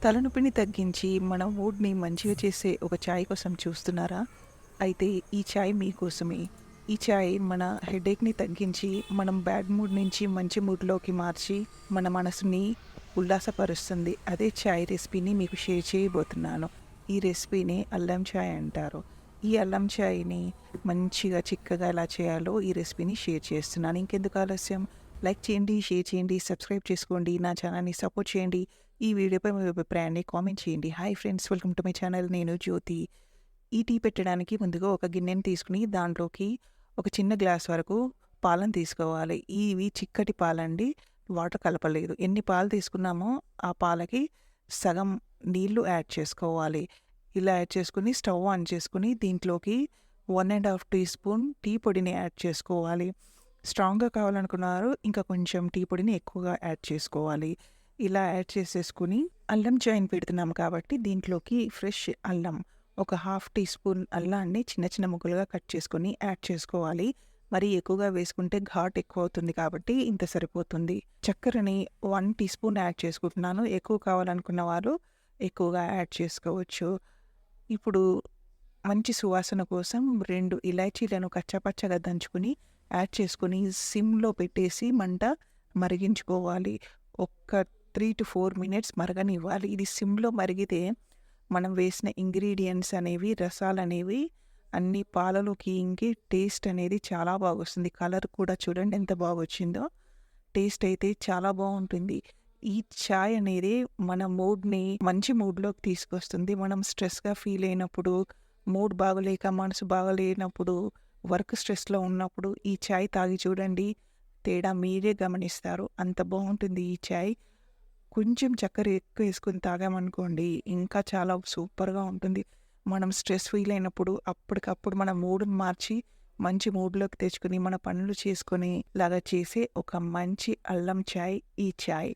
తలనొప్పిని తగ్గించి మన మూడ్‌ని మంచిగా చేసే ఒక చాయ్ కోసం చూస్తున్నారా? అయితే ఈ చాయ్ మీకోసమే. ఈ చాయ్ మన హెడేక్‌ని తగ్గించి, మనం బ్యాడ్ మూడ్ నుంచి మంచి మూడ్‌లోకి మార్చి, మన మనసుని ఉల్లాసపరుస్తుంది. అదే చాయ్ రెసిపీని మీకు షేర్ చేయబోతున్నాను. ఈ రెసిపీని అల్లం చాయ్ అంటారు. ఈ అల్లం చాయ్‌ని మంచిగా చిక్కగా ఎలా చేయాలో ఈ రెసిపీని షేర్ చేస్తున్నాను. ఇంకెందుకు ఆలస్యం? లైక్ చేయండి, షేర్ చేయండి, సబ్స్క్రైబ్ చేసుకోండి. నా ఛానల్‌ని సపోర్ట్ చేయండి. ఈ వీడియోపై మీ అభిప్రాయాన్ని కామెంట్ చేయండి. Hi friends, welcome to my channel. నేను జ్యోతి. ఈ టీ పెట్టడానికి ముందుగా ఒక గిన్నెని తీసుకుని దాంట్లోకి ఒక చిన్న గ్లాస్ వరకు పాలను తీసుకోవాలి. ఇవి చిక్కటి పాలండి, వాటర్ కలపలేదు. ఎన్ని పాలు తీసుకున్నామో ఆ పాలకి సగం నీళ్లు యాడ్ చేసుకోవాలి. ఇలా యాడ్ చేసుకుని స్టవ్ ఆన్ చేసుకుని దీంట్లోకి 1½ టీ స్పూన్ టీ పొడిని యాడ్ చేసుకోవాలి. స్ట్రాంగ్గా కావాలనుకున్నారు ఇంకా కొంచెం టీ పొడిని ఎక్కువగా యాడ్ చేసుకోవాలి. ఇలా యాడ్ చేసేసుకుని అల్లం చాయ్ని పెడుతున్నాము కాబట్టి దీంట్లోకి ఫ్రెష్ అల్లం ఒక ½ టీ స్పూన్ అల్లాన్ని చిన్న చిన్న ముక్కలుగా కట్ చేసుకొని యాడ్ చేసుకోవాలి. మరి ఎక్కువగా వేసుకుంటే ఘాట్ ఎక్కువ అవుతుంది కాబట్టి ఇంత సరిపోతుంది. చక్కెరని 1 టీ స్పూన్ యాడ్ చేసుకుంటున్నాను. ఎక్కువ కావాలనుకున్న వాళ్ళు ఎక్కువగా యాడ్ చేసుకోవచ్చు. ఇప్పుడు మంచి సువాసన కోసం 2 ఇలాచీలను కచ్చాపచ్చాగా దంచుకుని యాడ్ చేసుకొని సిమ్‌లో పెట్టేసి మంట మరిగించుకోవాలి. ఒక్క 3-4 మినిట్స్ మరగనివ్వాలి. ఇది సిమ్‌లో మరిగితే మనం వేసిన ఇంగ్రీడియెంట్స్ అనేవి, రసాలనేవి అన్నీ పాలలోకి ఇంకి టేస్ట్ అనేది చాలా బాగొస్తుంది. కలర్ కూడా చూడండి ఎంత బాగొచ్చిందో. టేస్ట్ అయితే చాలా బావుంటుంది. ఈ చాయ్ అనేది మన మూడ్‌ని మంచి మూడ్‌లోకి తీసుకొస్తుంది. మనం స్ట్రెస్‌గా ఫీల్ అయినప్పుడు, మూడ్ బాగోలేక, మనసు బాగోలేనప్పుడు, వర్క్ స్ట్రెస్‌లో ఉన్నప్పుడు ఈ చాయ్ తాగి చూడండి. తేడా మీరే గమనిస్తారు. అంత బావుంటుంది ఈ చాయ్. కొంచెం చక్కెర ఎక్కువ వేసుకొని తాగామనుకోండి ఇంకా చాలా సూపర్‌గా ఉంటుంది. మనం స్ట్రెస్ ఫీల్ అయినప్పుడు అప్పటికప్పుడు మన మూడ్‌ని మార్చి మంచి మూడ్‌లోకి తెచ్చుకొని మన పనులు చేసుకొని లాగా చేసే ఒక మంచి అల్లం చాయ్ ఈ చాయ్.